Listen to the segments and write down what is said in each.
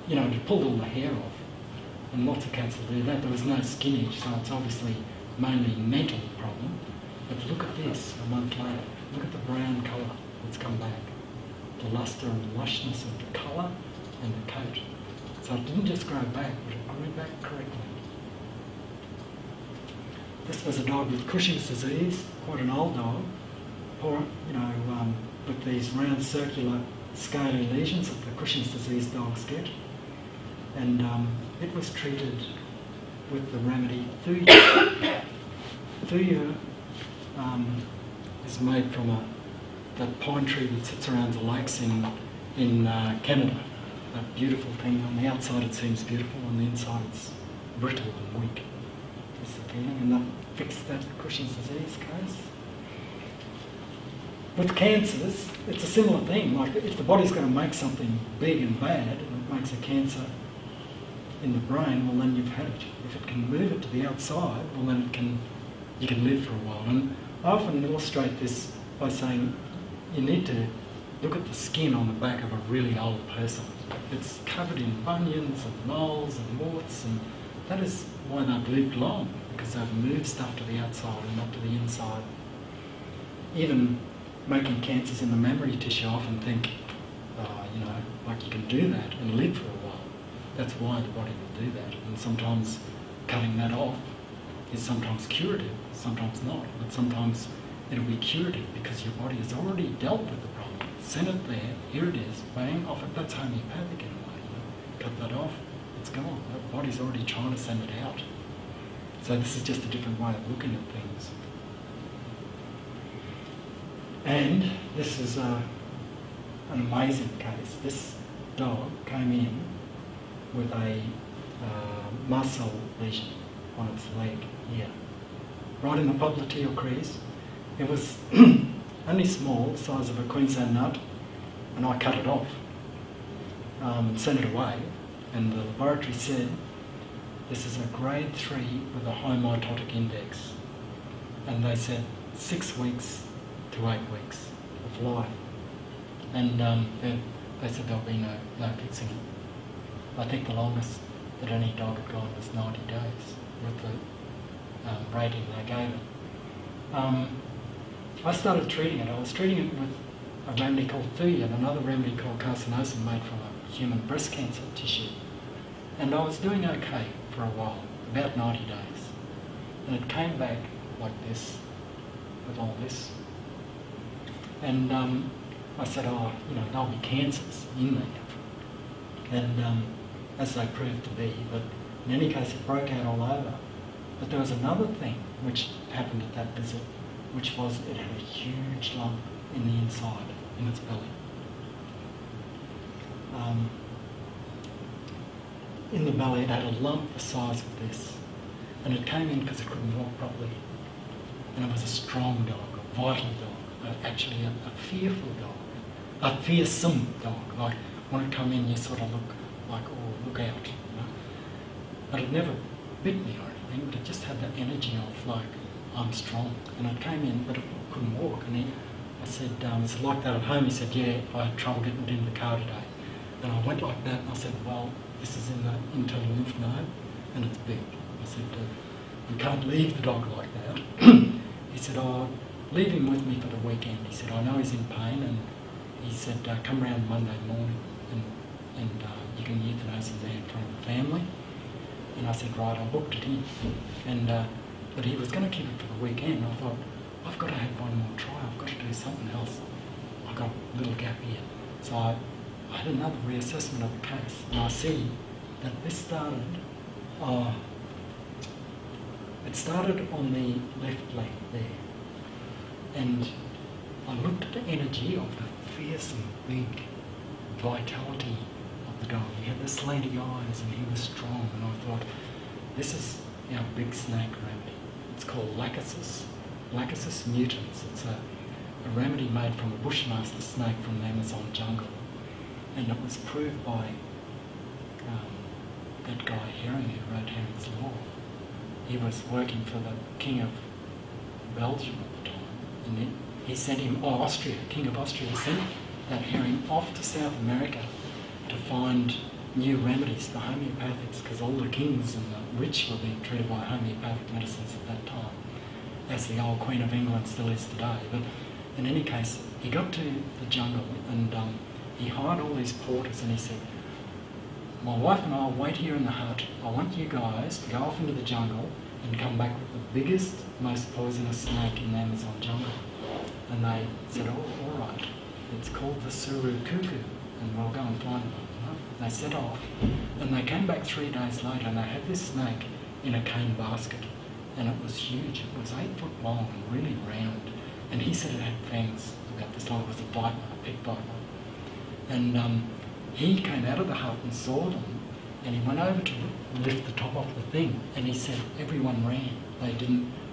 you know, it pulled all the hair off. And lots of cats will do that. There was no skinage, so it's obviously mainly mental problem. But look at this a month later. Look at the brown colour that's come back. The lustre and the lushness of the colour and the coat. So it didn't just grow back, but it grew back correctly. This was a dog with Cushing's disease, quite an old dog, poor, you know, with these round circular scaly lesions that the Cushing's disease dogs get. And it was treated with the remedy Thuya. Thuya is made from that pine tree that sits around the lakes in Canada. That beautiful thing. On the outside it seems beautiful, on the inside it's brittle and weak. That's the feeling, and that fixed that Cushing's disease case. With cancers, it's a similar thing. Like if the body's going to make something big and bad, and it makes a cancer in the brain, well then you've had it. If it can move it to the outside, well then you can live for a while. And I often illustrate this by saying you need to look at the skin on the back of a really old person. It's covered in bunions and moles and warts, and that is why they've lived long, because they've moved stuff to the outside and not to the inside. Even making cancers in the mammary tissue, I often think, you know, like you can do that and live for a while. That's why the body will do that. And sometimes cutting that off is sometimes curative, sometimes not. But sometimes it'll be curative because your body has already dealt with the problem. Send it there, here it is, bang, off it. That's homeopathic in a way. You know? Cut that off, it's gone. The body's already trying to send it out. So this is just a different way of looking at things. And this is an amazing case. This dog came in with a muscle lesion on its leg here, right in the popliteal crease. It was only small, size of a Queensland nut, and I cut it off and sent it away. And the laboratory said, this is a grade 3 with a high mitotic index. And they said 6 weeks to 8 weeks of life. And they said there'll be no fixing it. I think the longest that any dog had gone was 90 days with the rating they gave it. I started treating it. I was treating it with a remedy called Thuya and another remedy called carcinosin made from a human breast cancer tissue. And I was doing okay for a while, about 90 days. And it came back like this, with all this. And I said, oh, you know, there'll be cancers in there. And as they proved to be, but in any case it broke out all over. But there was another thing which happened at that visit, which was it had a huge lump in the inside, in its belly. In the belly it had a lump the size of this, and it came in because it couldn't walk properly. And it was a strong dog, a vital dog, actually a fearful dog, a fearsome dog. Like when it come in you sort of look like, oh, look out, you know. But it never bit me or anything, but it just had that energy of like, I'm strong. And it came in, but it couldn't walk. And I said, is it like that at home? He said, yeah, I had trouble getting it in the car today. And I went like that and I said, well, this is in the internal lymph node and it's big. I said, we can't leave the dog like that. He said, oh, leave him with me for the weekend. He said, I know he's in pain, and he said, come round Monday morning and you can euthanize him there in front of the family. And I said, right, I booked it in. And but he was going to keep it for the weekend. I thought, I've got to have one more try. I've got to do something else. I've got a little gap here. So I had another reassessment of the case, and I see that this started, it started on the left leg there. And I looked at the energy of the fearsome, big vitality of the dog. He had the slanty eyes and he was strong, and I thought, this is our big snake remedy. It's called Lachesis mutans. It's a remedy made from a bushmaster snake from the Amazon jungle. And it was proved by that guy Herring who wrote Herring's Law. He was working for the King of Belgium at the time, and he sent him, Austria, King of Austria, sent that Herring off to South America to find new remedies, the homeopathics, because all the kings and the rich were being treated by homeopathic medicines at that time, as the old Queen of England still is today. But in any case, he got to the jungle and he hired all these porters and he said, my wife and I will wait here in the hut. I want you guys to go off into the jungle and come back with the biggest, most poisonous snake in the Amazon jungle. And they said, oh, all right, it's called the Suru Cuckoo, and we'll go and find one. They set off, and they came back 3 days later, and they had this snake in a cane basket, and it was huge. It was 8 foot long and really round, and he said it had fangs about this long. It was a viper, a pig viper. And he came out of the hut and saw them, and he went over to lift the top off the thing, and he said everyone ran.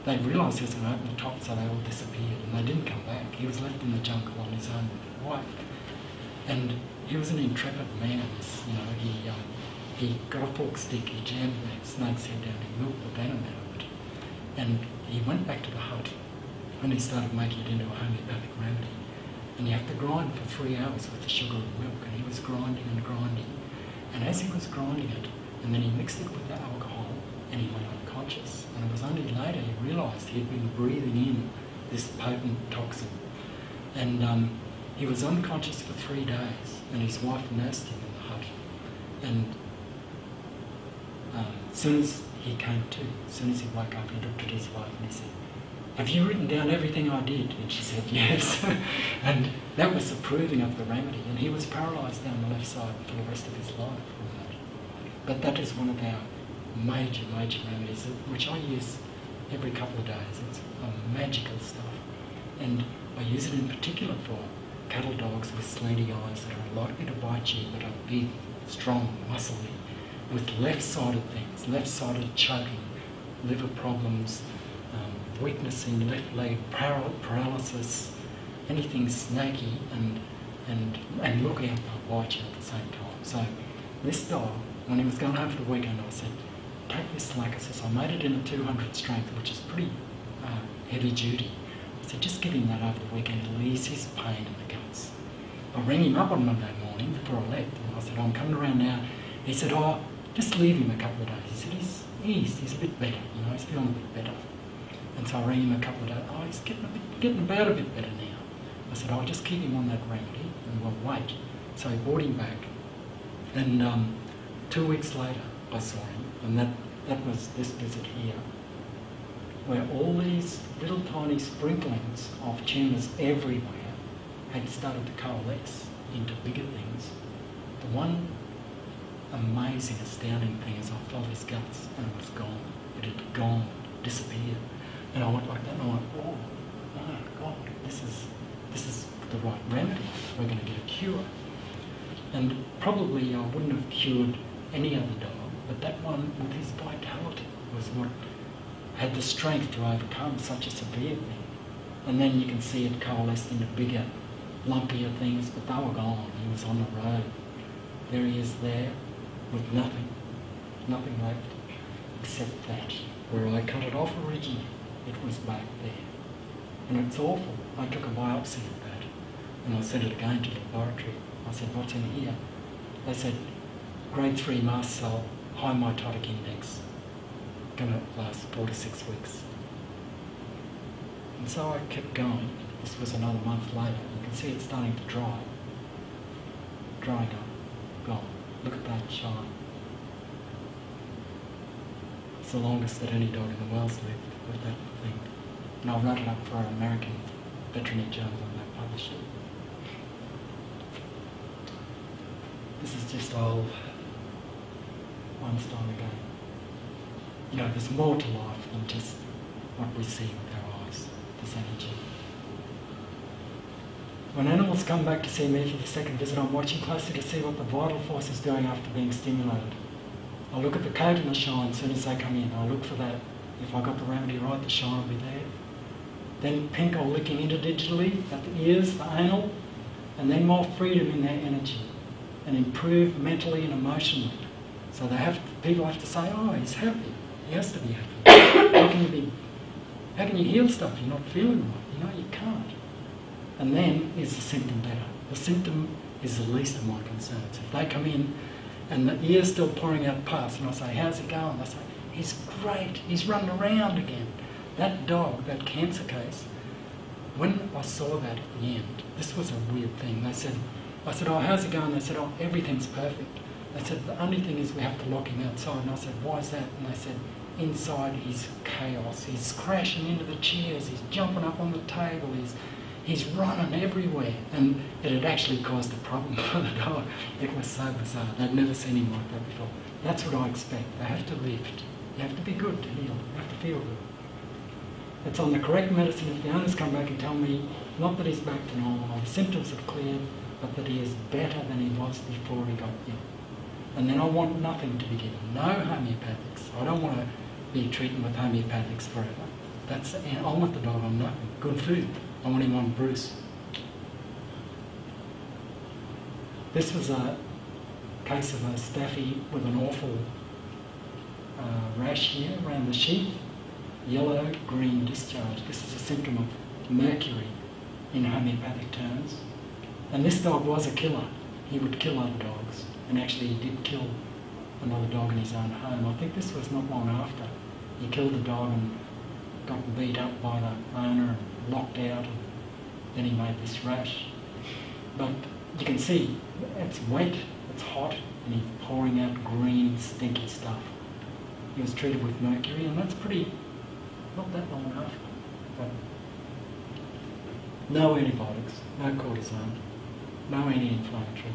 They realised he was going to open the top, so they all disappeared, and they didn't come back. He was left in the jungle on his own with his wife. And he was an intrepid man. He got a forked stick, he jammed the snake's head down, he milked the venom out of it. And he went back to the hut, and he started making it into a homeopathic remedy. And you have to grind for 3 hours with the sugar and milk, and he was grinding and grinding. And as he was grinding it, and then he mixed it with the alcohol, and he went unconscious. And it was only later he realised he'd been breathing in this potent toxin. And he was unconscious for 3 days, and his wife nursed him in the hut. And as soon as he came to, as soon as he woke up, he looked at his wife and he said, have you written down everything I did? And she said, yes. And that was approving of the remedy. And he was paralysed down the left side for the rest of his life from that. But that is one of our major, major remedies, which I use every couple of days. It's magical stuff. And I use it in particular for cattle dogs with slanty eyes that are likely to bite you, but are big, strong, muscly, with left-sided things, left-sided choking, liver problems, weakness in left leg, paralysis, anything snaky, and look out, they'll bite you at the same time. So this dog, when he was going home for the weekend, I said, take this Lachesis. I made it in a 200 strength, which is pretty heavy duty. I said, just give him that over the weekend to ease his pain in the guts. I rang him up on Monday morning before I left, and I said, I'm coming around now. He said, oh, just leave him a couple of days. He said, he's a bit better, he's feeling a bit better. And so I rang him a couple of days, oh, he's getting about a bit better now. I said, I'll just keep him on that remedy and we'll wait. So I brought him back, and 2 weeks later I saw him, and that was this visit here, where all these little tiny sprinklings of tumours everywhere had started to coalesce into bigger things. The one amazing, astounding thing is I felt his guts and it was gone. It had gone, disappeared. And I went like that and I went, oh my God, this is the right remedy. We're going to get a cure. And probably I wouldn't have cured any other dog, but that one with his vitality was what had the strength to overcome such a severe thing. And then you can see it coalesced into bigger, lumpier things, but they were gone. He was on the road. There he is there with nothing left except that. Where I cut it off originally, it was back there. And it's awful. I took a biopsy of that and I sent it again to the laboratory. I said, what's in here? They said, grade 3 mast cell, high mitotic index, going to last 4 to 6 weeks. And so I kept going. This was another month later. You can see it's starting to dry. Drying up, gone. Look at that shine. It's the longest that any dog in the world's lived with that thing. And I wrote it up for an American veterinary journal and they published it. This is just old Einstein again. There's more to life than just what we see with our eyes, this energy. When animals come back to see me for the second visit, I'm watching closely to see what the vital force is doing after being stimulated. I look at the coat and the shine as soon as they come in. I look for that. If I got the remedy right, the shine will be there. Then pink or licking interdigitally at the ears, the anal, and then more freedom in their energy and improve mentally and emotionally. So people have to say, oh, he's happy. He has to be happy. How can you heal stuff you're not feeling right? You can't. And then is the symptom better? The symptom is the least of my concerns. If they come in and the ear's still pouring out pus, and I say, how's it going? They say, he's great, he's running around again. That dog, that cancer case, when I saw that at the end, this was a weird thing. I said, oh, how's it going? They said, oh, everything's perfect. They said, the only thing is we have to lock him outside. And I said, why is that? And they said, inside he's chaos. He's crashing into the chairs. He's jumping up on the table. He's running everywhere. And it had actually caused a problem for the dog. It was so bizarre. They'd never seen him like that before. That's what I expect. They have to lift. You have to be good to heal. You have to feel good. It's on the correct medicine if the owners come back and tell me, not that he's back to normal, the symptoms have cleared, but that he is better than he was before he got ill. And then I want nothing to be given. No homeopathics. I don't want to be treating with homeopathics forever. I want the dog on nothing. Good food. I want him on Bruce. This was a case of a staffy with an awful rash here around the sheath. Yellow-green discharge. This is a symptom of mercury in homeopathic terms. And this dog was a killer. He would kill other dogs. And actually he did kill another dog in his own home. I think this was not long after. He killed the dog and got beat up by the owner and locked out, and then he made this rash. But you can see it's wet, it's hot, and he's pouring out green, stinky stuff. He was treated with mercury, and that's not that long after. But no antibiotics, no cortisone, no anti-inflammatory.